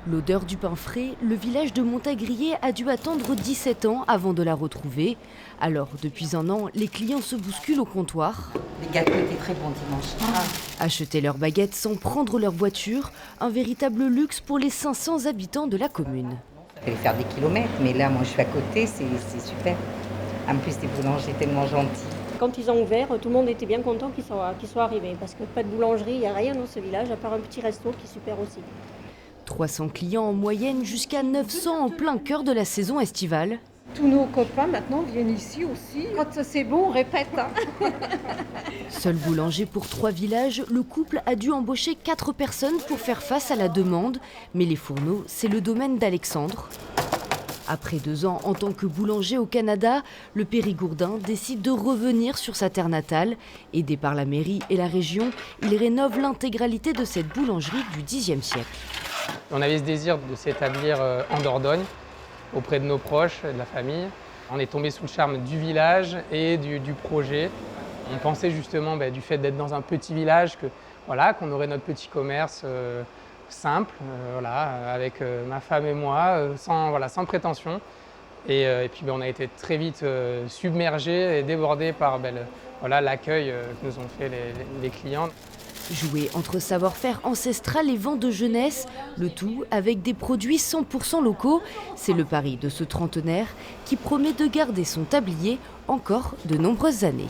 L'odeur du pain frais, le village de Montagrier a dû attendre 17 ans avant de la retrouver. Alors, depuis un an, les clients se bousculent au comptoir. Les gâteaux étaient très bons dimanche. Acheter leurs baguettes sans prendre leur voiture, un véritable luxe pour les 500 habitants de la commune. Il fallait faire des kilomètres, mais là, moi, je suis à côté, c'est super. En plus, les boulangers tellement gentils. Quand ils ont ouvert, tout le monde était bien content qu'ils soient arrivés. Parce que pas de boulangerie, il n'y a rien dans ce village, à part un petit resto qui est super aussi. 300 clients en moyenne, jusqu'à 900 en plein cœur de la saison estivale. Tous nos copains maintenant viennent ici aussi. Quand c'est bon, on répète. Seul boulanger pour 3 villages, le couple a dû embaucher 4 personnes pour faire face à la demande. Mais les fourneaux, c'est le domaine d'Alexandre. Après 2 ans en tant que boulanger au Canada, le Périgourdin décide de revenir sur sa terre natale. Aidé par la mairie et la région, il rénove l'intégralité de cette boulangerie du Xe siècle. On avait ce désir de s'établir en Dordogne, auprès de nos proches, de la famille. On est tombé sous le charme du village et du projet. On pensait justement du fait d'être dans un petit village qu'on aurait notre petit commerce simple, avec ma femme et moi, sans prétention. Et puis on a été très vite submergés et débordés par l'accueil que nous ont fait les clients. Jouer entre savoir-faire ancestral et vent de jeunesse, le tout avec des produits 100% locaux, c'est le pari de ce trentenaire qui promet de garder son tablier encore de nombreuses années.